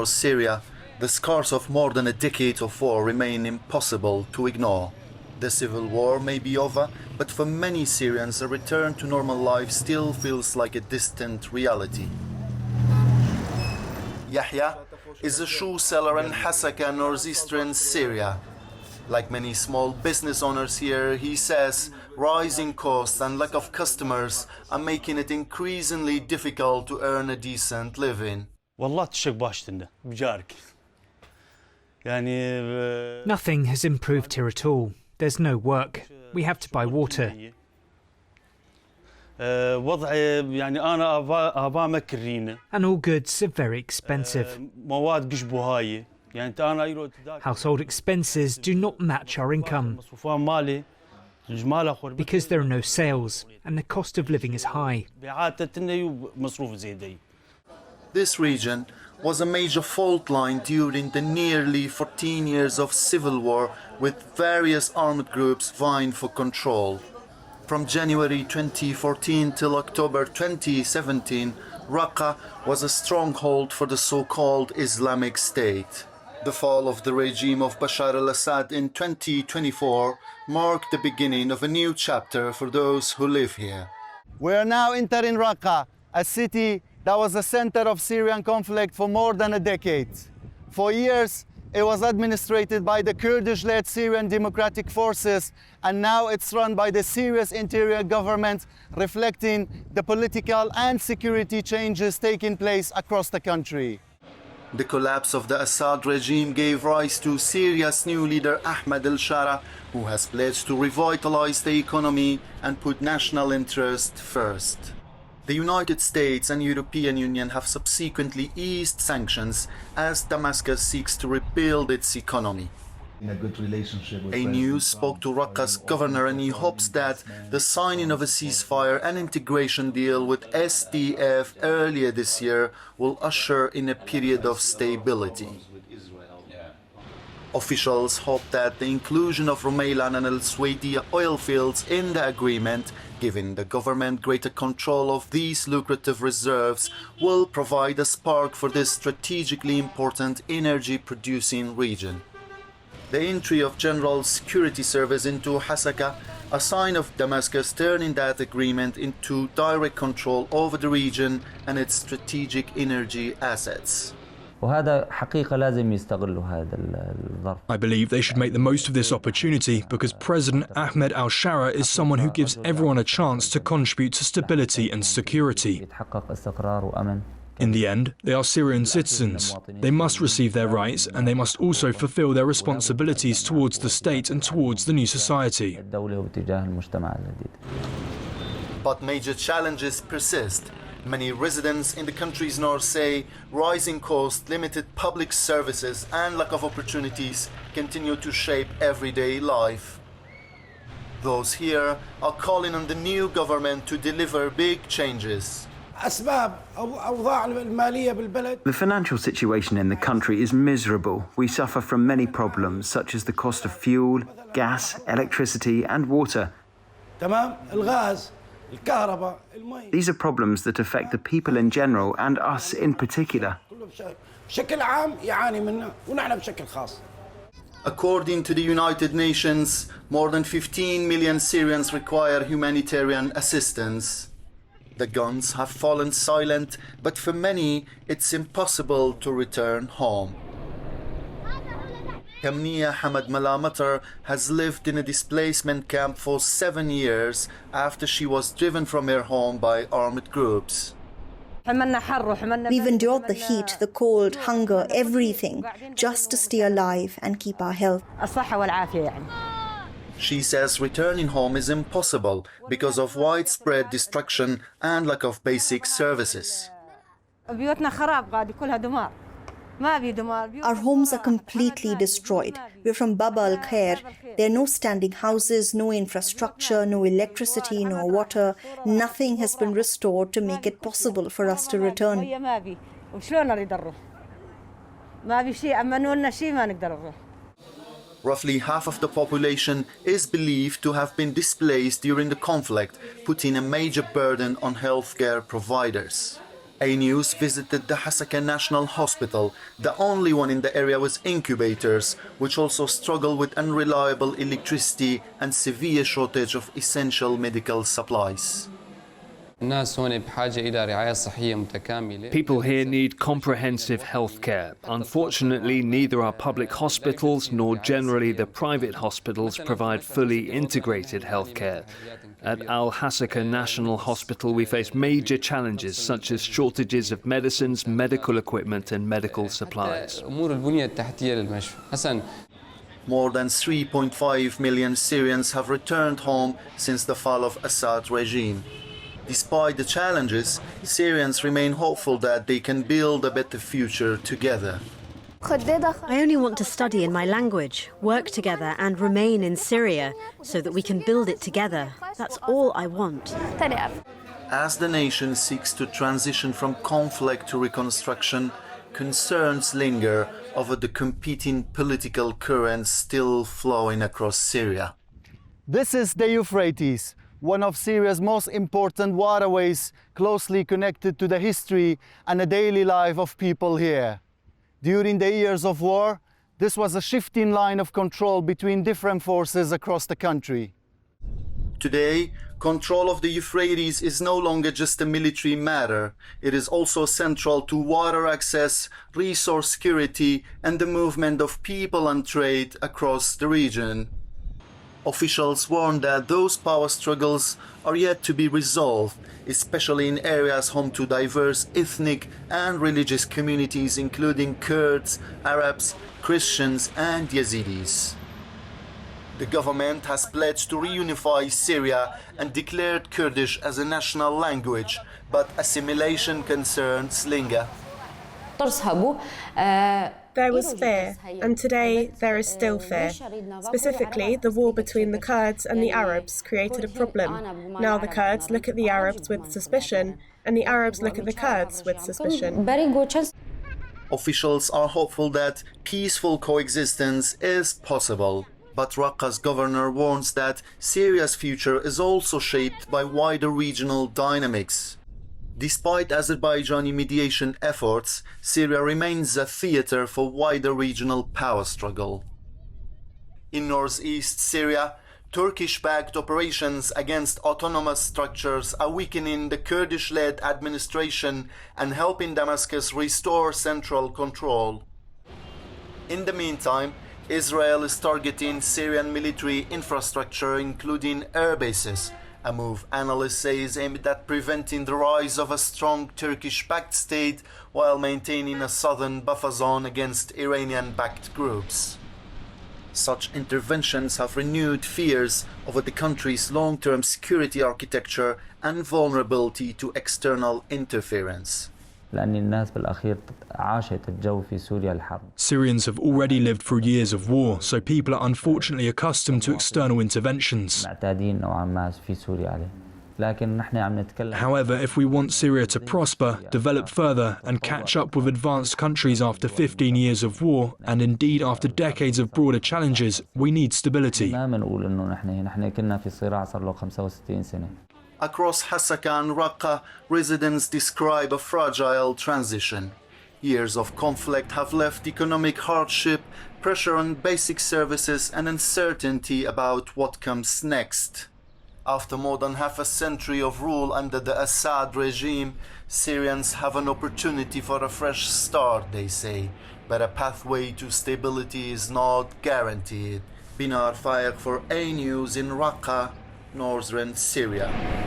across Syria, the scars of more than a decade of war remain impossible to ignore. The civil war may be over, but for many Syrians a return to normal life still feels like a distant reality. Yahya is a shoe seller in Hasakah, northeastern Syria. Like many small business owners here, he says rising costs and lack of customers are making it increasingly difficult to earn a decent living. Nothing has improved here at all. There's no work. We have to buy water. And all goods are very expensive. Household expenses do not match our income because there are no sales and the cost of living is high. This region was a major fault line during the nearly 14 years of civil war, with various armed groups vying for control. From January 2014 till October 2017, Raqqa was a stronghold for the so-called Islamic State. The fall of the regime of Bashar al-Assad in 2024 marked the beginning of a new chapter for those who live here. We are now entering Raqqa, a city that was the center of Syrian conflict for more than a decade. For years, it was administrated by the Kurdish-led Syrian Democratic Forces, and now it's run by the Syria's interior government, reflecting the political and security changes taking place across the country. The collapse of the Assad regime gave rise to Syria's new leader Ahmed al-Shara, who has pledged to revitalize the economy and put national interest first. The United States and European Union have subsequently eased sanctions as Damascus seeks to rebuild its economy. In a good relationship with AnewZ spoke to Raqqa's governor, and he hopes that the signing of a ceasefire and integration deal with SDF earlier this year will usher in a period of stability. Officials hope that the inclusion of Rumaylan and al-Suwaidia oil fields in the agreement, giving the government greater control of these lucrative reserves, will provide a spark for this strategically important energy-producing region. The entry of General Security Service into Hasakah, a sign of Damascus turning that agreement into direct control over the region and its strategic energy assets. I believe they should make the most of this opportunity because President Ahmed al-Shara is someone who gives everyone a chance to contribute to stability and security. In the end, they are Syrian citizens. They must receive their rights, and they must also fulfill their responsibilities towards the state and towards the new society. But major challenges persist. Many residents in the country's north say rising costs, limited public services and lack of opportunities continue to shape everyday life. Those here are calling on the new government to deliver big changes. The financial situation in the country is miserable. We suffer from many problems, such as the cost of fuel, gas, electricity and water. These are problems that affect the people in general and us in particular. According to the United Nations, more than 15 million Syrians require humanitarian assistance. The guns have fallen silent, but for many it's impossible to return home. Kamnia Hamad Malamatar has lived in a displacement camp for 7 years after she was driven from her home by armed groups. We've endured the heat, the cold, hunger, everything, just to stay alive and keep our health. She says returning home is impossible because of widespread destruction and lack of basic services. Our homes are completely destroyed. We're from Baba al-Khair. There are no standing houses, no infrastructure, no electricity, no water. Nothing has been restored to make it possible for us to return. Roughly half of the population is believed to have been displaced during the conflict, putting a major burden on healthcare providers. AnewZ visited the Hasakah National Hospital, the only one in the area with incubators, which also struggle with unreliable electricity and severe shortage of essential medical supplies. People here need comprehensive health care. Unfortunately, neither our public hospitals nor generally the private hospitals provide fully integrated health care. At Hasakah National Hospital, we face major challenges such as shortages of medicines, medical equipment and medical supplies. More than 3.5 million Syrians have returned home since the fall of Assad regime. Despite the challenges, Syrians remain hopeful that they can build a better future together. I only want to study in my language, work together and remain in Syria so that we can build it together. That's all I want. As the nation seeks to transition from conflict to reconstruction, concerns linger over the competing political currents still flowing across Syria. This is the Euphrates, one of Syria's most important waterways, closely connected to the history and the daily life of people here. During the years of war, this was a shifting line of control between different forces across the country. Today, control of the Euphrates is no longer just a military matter. It is also central to water access, resource security, and the movement of people and trade across the region. Officials warn that those power struggles are yet to be resolved, especially in areas home to diverse ethnic and religious communities including Kurds, Arabs, Christians and Yazidis. The government has pledged to reunify Syria and declared Kurdish as a national language, but assimilation concerns linger. There was fear, and today there is still fear. Specifically, the war between the Kurds and the Arabs created a problem. Now the Kurds look at the Arabs with suspicion, and the Arabs look at the Kurds with suspicion. Officials are hopeful that peaceful coexistence is possible. But Raqqa's governor warns that Syria's future is also shaped by wider regional dynamics. Despite Azerbaijani mediation efforts, Syria remains a theater for wider regional power struggle. In northeast Syria, Turkish-backed operations against autonomous structures are weakening the Kurdish-led administration and helping Damascus restore central control. In the meantime, Israel is targeting Syrian military infrastructure, including air bases, a move analysts say is aimed at preventing the rise of a strong Turkish-backed state while maintaining a southern buffer zone against Iranian-backed groups. Such interventions have renewed fears over the country's long-term security architecture and vulnerability to external interference. Syrians have already lived through years of war, so people are unfortunately accustomed to external interventions. However, if we want Syria to prosper, develop further, and catch up with advanced countries after 15 years of war, and indeed after decades of broader challenges, we need stability. Across Hasakah and Raqqa, residents describe a fragile transition. Years of conflict have left economic hardship, pressure on basic services, and uncertainty about what comes next. After more than half a century of rule under the Assad regime, Syrians have an opportunity for a fresh start, they say, but a pathway to stability is not guaranteed. Binar Fayek for AnewZ in Raqqa, northern Syria.